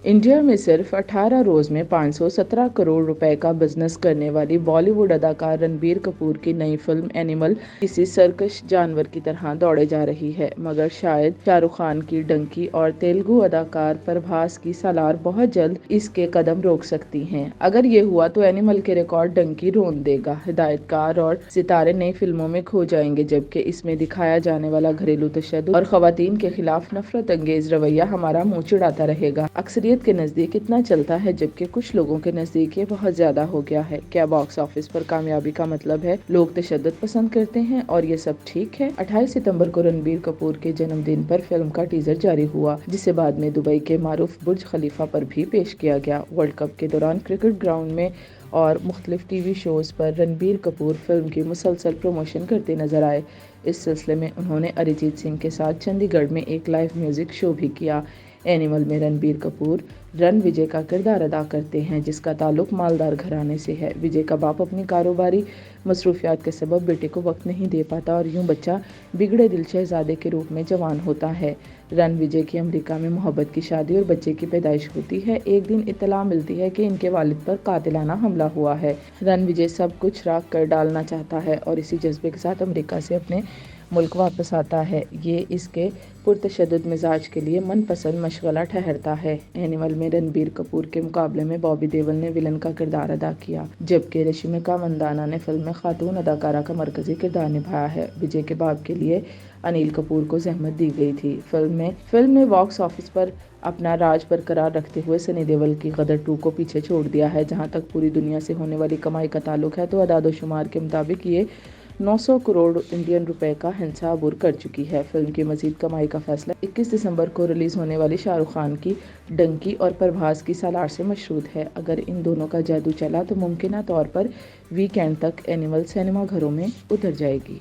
India میں صرف 18 روز میں 517 کروڑ روپے کا بزنس کرنے والی بالی ووڈ اداکار رنبیر کپور کی نئی فلم اینیمل کسی سرکش جانور کی طرح دوڑے جا رہی ہے، مگر شاید شاہ رخ خان کی ڈنکی اور تیلگو اداکار پربھاس کی سالار بہت جلد اس کے قدم روک سکتی ہیں۔ اگر یہ ہوا تو اینیمل کے ریکارڈ ڈنکی رون دے گا۔ ہدایت کار اور ستارے نئی فلموں میں کھو جائیں گے، جبکہ اس میں دکھایا جانے والا گھریلو تشدد اور خواتین کے خلاف نفرت انگیز رویہ ہمارا منہ چڑھاتا رہے گا۔ اکثریت کے نزدیک اتنا چلتا ہے، جبکہ کچھ لوگوں کے نزدیک یہ بہت زیادہ ہو گیا ہے۔ کیا باکس آفس پر کامیابی کا مطلب ہے لوگ تشدد پسند کرتے ہیں اور یہ سب ٹھیک ہے؟ 28 ستمبر کو رنبیر کپور کے جنم دن پر فلم کا ٹیزر جاری ہوا، جسے بعد میں دبئی کے معروف برج خلیفہ پر بھی پیش کیا گیا۔ ورلڈ کپ کے دوران کرکٹ گراؤنڈ میں اور مختلف ٹی وی شوز پر رنبیر کپور فلم کی مسلسل پروموشن کرتے نظر آئے۔ اس سلسلے میں انہوں نے اریجیت سنگھ کے ساتھ چنڈی گڑھ میں ایک لائیو میوزک شو بھی کیا۔ اینیمل میں رنبیر کپور رن وجے کا کردار ادا کرتے ہیں، جس کا تعلق مالدار گھرانے سے ہے۔ وجے کا باپ اپنی کاروباری مصروفیات کے سبب بیٹے کو وقت نہیں دے پاتا اور یوں بچہ بگڑے دل شہزادے کے روپ میں جوان ہوتا ہے۔ رن وجے کی امریکہ میں محبت کی شادی اور بچے کی پیدائش ہوتی ہے۔ ایک دن اطلاع ملتی ہے کہ ان کے والد پر قاتلانہ حملہ ہوا ہے۔ رن وجے سب کچھ راکھ کر ڈالنا چاہتا ہے اور اسی جذبے کے ساتھ امریکہ سے اپنے ملک واپس آتا ہے۔ یہ اس کے پرتشدد مزاج کے لیے من پسند مشغلہ ٹھہرتا ہے۔ اینیمل میں رنبیر کپور کے مقابلے میں بابی دیول نے ویلن کا کردار ادا کیا، جبکہ رشمیکا مندانا نے فلم میں خاتون اداکارہ کا مرکزی کردار نبھایا ہے۔ وجے کے باپ کے لیے انیل کپور کو زحمت دی گئی تھی۔ فلم نے باکس آفس پر اپنا راج برقرار رکھتے ہوئے سنی دیول کی غدر 2 کو پیچھے چھوڑ دیا ہے۔ جہاں تک پوری دنیا سے ہونے والی کمائی کا تعلق ہے تو اعداد و شمار کے مطابق یہ 900 کروڑ انڈین روپے کا ہنسا عبور کر چکی ہے۔ فلم کی مزید کمائی کا فیصلہ 21 دسمبر کو ریلیز ہونے والی شاہ رخ خان کی ڈنکی اور پربھاس کی سالار سے مشروط ہے۔ اگر ان دونوں کا جادو چلا تو ممکنہ طور پر ویک اینڈ تک اینیمل سینما گھروں میں اتر جائے گی۔